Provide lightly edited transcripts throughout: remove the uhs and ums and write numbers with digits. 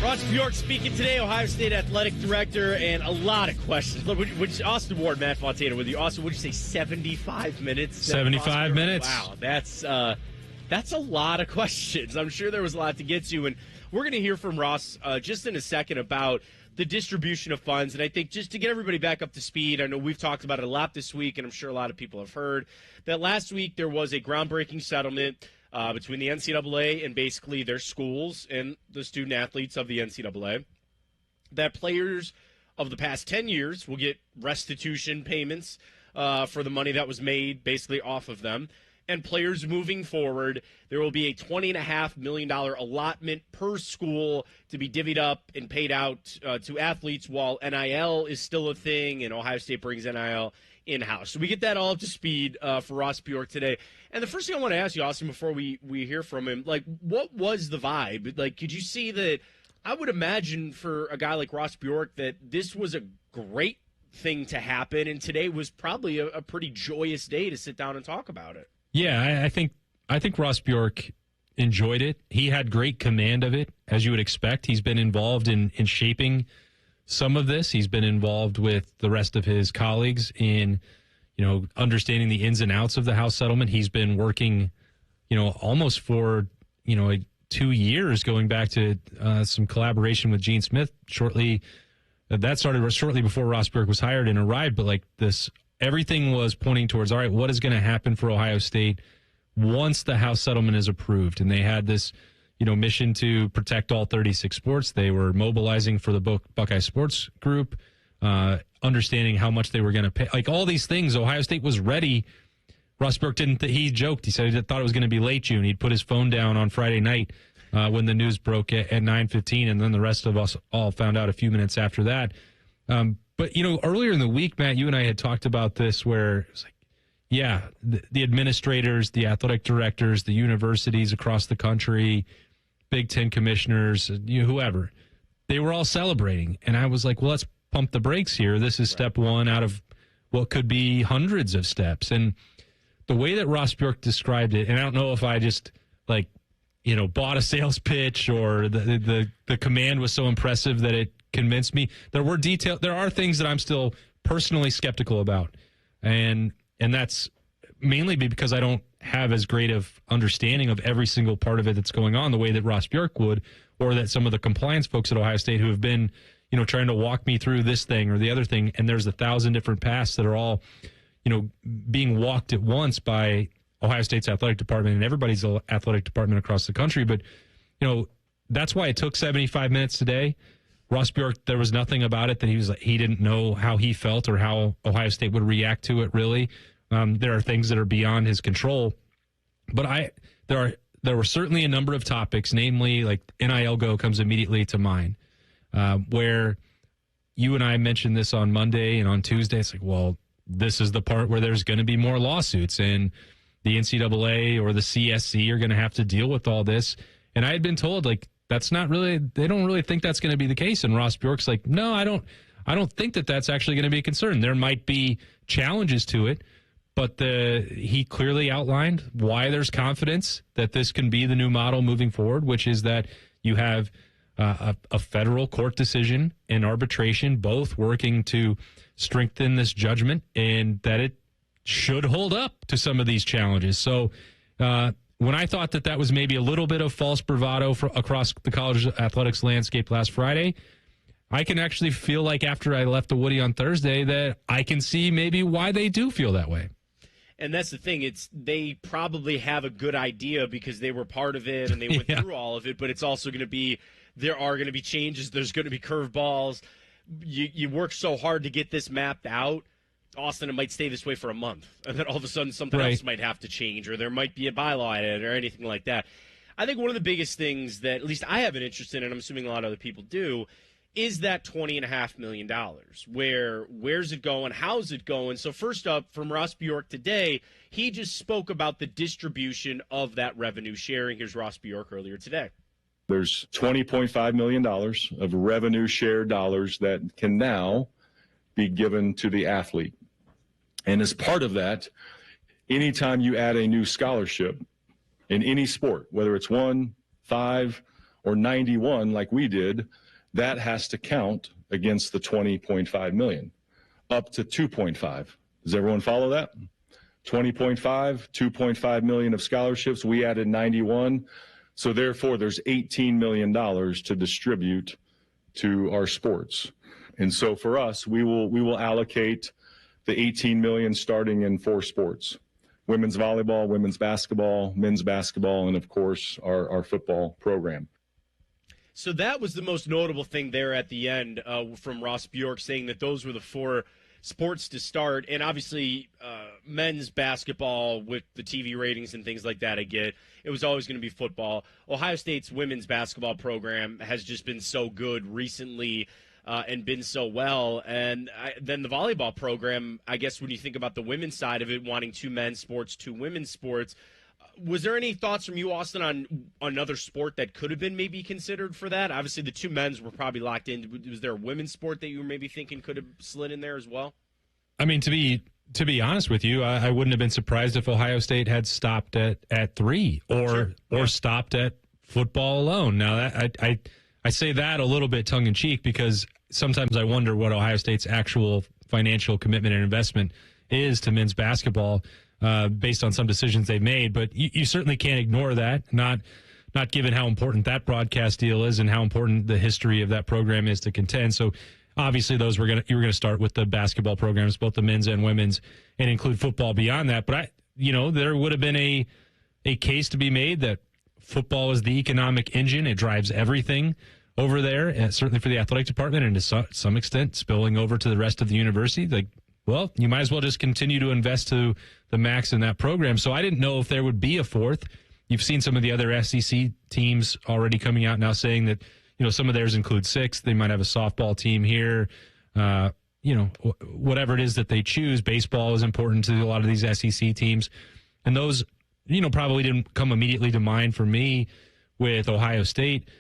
Ross Bjork speaking today, Ohio State Athletic Director, and a lot of questions. Look, Austin Ward, Matt Fontana with you. Austin, would you say 75 minutes? 75 minutes. Wow, that's a lot of questions. I'm sure there was a lot to get to, and we're going to hear from Ross just in a second about the distribution of funds. And I think just to get everybody back up to speed, I know we've talked about it a lot this week, and I'm sure a lot of people have heard that last week there was a groundbreaking settlement between the NCAA and basically their schools and the student athletes of the NCAA, that players of the past 10 years will get restitution payments for the money that was made basically off of them. And players moving forward, there will be a $20.5 million allotment per school to be divvied up and paid out to athletes while NIL is still a thing and Ohio State brings NIL in-house. So we get that all up to speed for Ross Bjork today. And the first thing I want to ask you, Austin, before we hear from him, like, what was the vibe? Like, could you see that? I would imagine for a guy like Ross Bjork that this was a great thing to happen, and today was probably a pretty joyous day to sit down and talk about it. Yeah, I think Ross Bjork enjoyed it. He had great command of it, as you would expect. He's been involved in shaping some of this. He's been involved with the rest of his colleagues in, understanding the ins and outs of the House settlement. He's been working, almost for, 2 years, going back to some collaboration with Gene Smith shortly. That started shortly before Ross Bjork was hired and arrived. But like this, everything was pointing towards, all right, what is going to happen for Ohio State once the House settlement is approved? And they had this, mission to protect all 36 sports. They were mobilizing for the Buckeye Sports Group, understanding how much they were going to pay. Like all these things, Ohio State was ready. Ross Bjork he joked. He said he thought it was going to be late June. He'd put his phone down on Friday night when the news broke at 9:15, and then the rest of us all found out a few minutes after that. But, earlier in the week, Matt, you and I had talked about this where it was like, yeah, the administrators, the athletic directors, the universities across the country, Big Ten commissioners, whoever, they were all celebrating. And I was like, well, let's pump the brakes here. This is step one out of what could be hundreds of steps. And the way that Ross Bjork described it, and I don't know if I just bought a sales pitch or the command was so impressive that it convinced me. There are things that I'm still personally skeptical about. And that's mainly because I don't have as great of understanding of every single part of it that's going on the way that Ross Bjork would, or that some of the compliance folks at Ohio State who have been, trying to walk me through this thing or the other thing. And there's 1,000 different paths that are all, being walked at once by Ohio State's athletic department and everybody's athletic department across the country. But, that's why it took 75 minutes today. Ross Bjork, there was nothing about it that he didn't know how he felt or how Ohio State would react to it, really. There are things that are beyond his control. But there were certainly a number of topics, namely like NIL Go comes immediately to mind, where you and I mentioned this on Monday and on Tuesday. It's like, well, this is the part where there's going to be more lawsuits and the NCAA or the CSC are going to have to deal with all this. And I had been told, like, that's not really, they don't really think that's going to be the case. And Ross Bjork's like, no, I don't think that that's actually going to be a concern. There might be challenges to it, but he clearly outlined why there's confidence that this can be the new model moving forward, which is that you have a federal court decision and arbitration both working to strengthen this judgment and that it should hold up to some of these challenges. So when I thought that was maybe a little bit of false bravado across the college athletics landscape last Friday, I can actually feel like after I left the Woody on Thursday that I can see maybe why they do feel that way. And that's the thing. They probably have a good idea because they were part of it and they went through all of it, but it's also going to be, there are going to be changes. There's going to be curveballs. You work so hard to get this mapped out. Austin, it might stay this way for a month, and then all of a sudden something else might have to change, or there might be a bylaw edit or anything like that. I think one of the biggest things that at least I have an interest in, and I'm assuming a lot of other people do, is that $20.5 million. Where's it going? How's it going? So first up, from Ross Bjork today, he just spoke about the distribution of that revenue sharing. Here's Ross Bjork earlier today. There's $20.5 million of revenue share dollars that can now be given to the athlete. And as part of that, anytime you add a new scholarship in any sport, whether it's 1, 5, or 91 like we did, that has to count against the 20.5 million, up to 2.5. Does everyone follow that? 20.5, 2.5 million of scholarships. We added 91. So therefore, there's $18 million to distribute to our sports. And so for us, we will allocate the 18 million starting in 4 sports: women's volleyball, women's basketball, men's basketball, and of course our football program. So that was the most notable thing there at the end from Ross Bjork, saying that those were the 4 sports to start. And obviously men's basketball, with the TV ratings and things like that, I get it was always going to be football. Ohio State's women's basketball program has just been so good recently and been so well. And then the volleyball program, I guess when you think about the women's side of it, wanting 2 men's sports, 2 women's sports, was there any thoughts from you, Austin, on another sport that could have been maybe considered for that? Obviously, the 2 men's were probably locked in. Was there a women's sport that you were maybe thinking could have slid in there as well? I mean, to be honest with you, I wouldn't have been surprised if Ohio State had stopped at 3 or stopped at football alone. Now, I say that a little bit tongue-in-cheek because sometimes I wonder what Ohio State's actual financial commitment and investment is to men's basketball based on some decisions they've made. But you certainly can't ignore that, not given how important that broadcast deal is and how important the history of that program is to contend. So obviously you were going to start with the basketball programs, both the men's and women's, and include football beyond that. But there would have been a case to be made that football is the economic engine. It drives everything over there, and certainly for the athletic department, and to some extent spilling over to the rest of the university. Well, you might as well just continue to invest to the max in that program. So I didn't know if there would be a 4th. You've seen some of the other SEC teams already coming out now saying that, some of theirs include 6. They might have a softball team here. Whatever it is that they choose. Baseball is important to a lot of these SEC teams. And those, probably didn't come immediately to mind for me with Ohio State.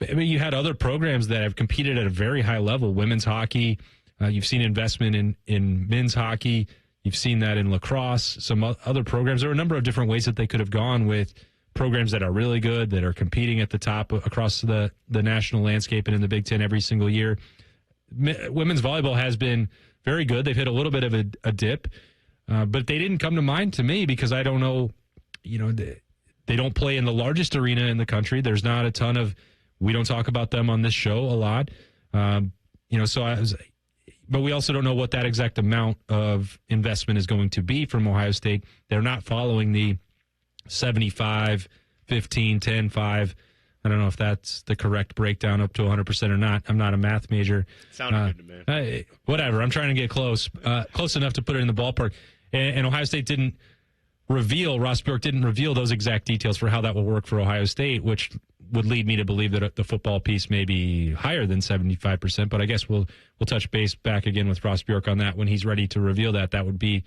I mean, you had other programs that have competed at a very high level. Women's hockey. You've seen investment in men's hockey. You've seen that in lacrosse, some other programs. There are a number of different ways that they could have gone with programs that are really good, that are competing at the top across the national landscape and in the Big Ten every single year. Women's volleyball has been very good. They've hit a little bit of a dip, but they didn't come to mind to me because I don't know, they don't play in the largest arena in the country. There's not a ton of, we don't talk about them on this show a lot. But we also don't know what that exact amount of investment is going to be from Ohio State. They're not following the 75, 15, 10, 5. I don't know if that's the correct breakdown up to 100% or not. I'm not a math major. Sounded good to me. Whatever. I'm trying to get close enough to put it in the ballpark. And Ohio State Ross Bjork didn't reveal those exact details for how that will work for Ohio State, which would lead me to believe that the football piece may be higher than 75%. But I guess we'll touch base back again with Ross Bjork on that when he's ready to reveal that. That would be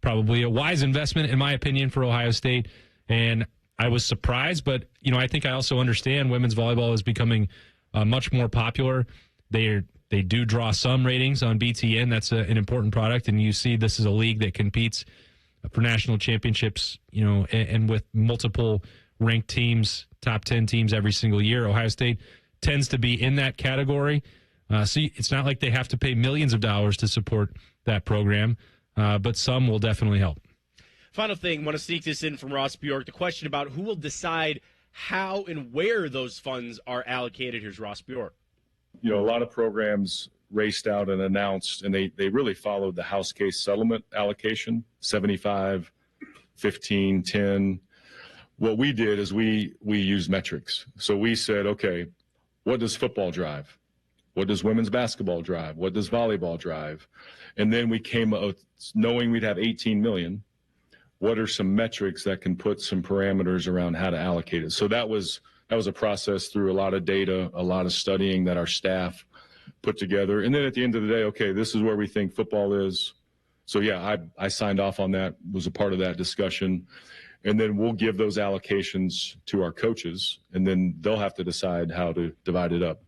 probably a wise investment, in my opinion, for Ohio State. And I was surprised, but I think I also understand women's volleyball is becoming much more popular. They do draw some ratings on BTN. That's an important product, and you see this is a league that competes for national championships, and with multiple ranked teams, top 10 teams every single year. Ohio State tends to be in that category. So it's not like they have to pay millions of dollars to support that program, but some will definitely help. Final thing, want to sneak this in from Ross Bjork, the question about who will decide how and where those funds are allocated. Here's Ross Bjork. A lot of programs raced out and announced, and they really followed the house case settlement allocation, 75, 15, 10. What we did is we used metrics. So we said, okay, what does football drive? What does women's basketball drive? What does volleyball drive? And then we came up knowing we'd have 18 million. What are some metrics that can put some parameters around how to allocate it? So that was a process through a lot of data, a lot of studying that our staff put together. And then at the end of the day, okay, this is where we think football is. So yeah, I signed off on that, was a part of that discussion. And then we'll give those allocations to our coaches, and then they'll have to decide how to divide it up.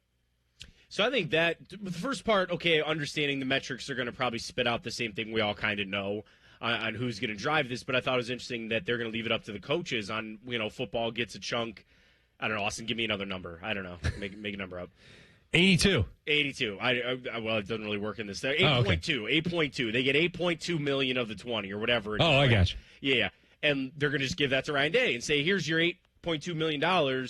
So I think that the first part, okay, understanding the metrics are going to probably spit out the same thing we all kind of know on who's going to drive this, but I thought it was interesting that they're going to leave it up to the coaches on, football gets a chunk I don't know, Austin, give me another number. I don't know. Make a number up. 82. 82. Well, it doesn't really work in this. 8.2. Oh, okay. 8.2. They get 8.2 million of the 20 or whatever. Oh, I got you. Yeah. And they're going to just give that to Ryan Day and say, here's your $8.2 million.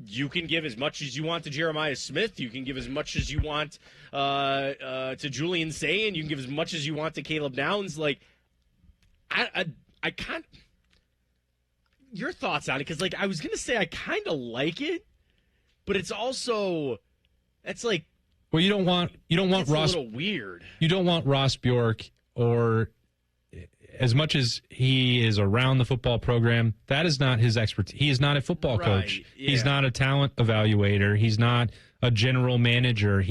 You can give as much as you want to Jeremiah Smith. You can give as much as you want to Julian Sayin. You can give as much as you want to Caleb Downs. Like, I can't. Your thoughts on it? Because, like, I was going to say I kind of like it, but it's also, it's like, well, you don't want Ross. A little weird. You don't want Ross Bjork, or as much as he is around the football program, that is not his expertise. He is not a football coach. Yeah. He's not a talent evaluator. He's not a general manager.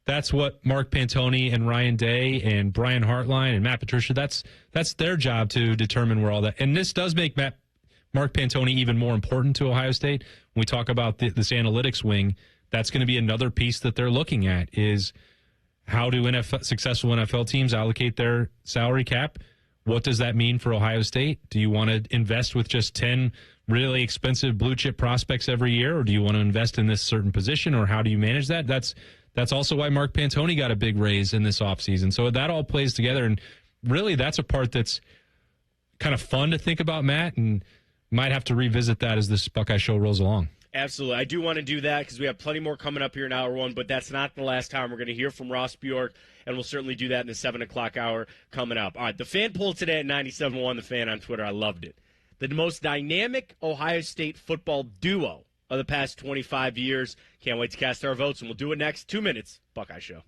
That's what Mark Pantoni and Ryan Day and Brian Hartline and Matt Patricia, that's their job to determine where all that. And this does make Mark Pantoni even more important to Ohio State. When we talk about this analytics wing, that's going to be another piece that they're looking at is how do successful NFL teams allocate their salary cap? What does that mean for Ohio State? Do you want to invest with just 10 really expensive blue chip prospects every year, or do you want to invest in this certain position, or how do you manage that? That's also why Mark Pantoni got a big raise in this offseason. So that all plays together, and really that's a part that's kind of fun to think about, Matt, and might have to revisit that as this Buckeye show rolls along. Absolutely. I do want to do that because we have plenty more coming up here in hour one, but that's not the last time we're going to hear from Ross Bjork, and we'll certainly do that in the 7 o'clock hour coming up. All right, the fan poll today at 97.1, the fan on Twitter, I loved it. The most dynamic Ohio State football duo of the past 25 years. Can't wait to cast our votes, and we'll do it next. 2 minutes, Buckeye Show.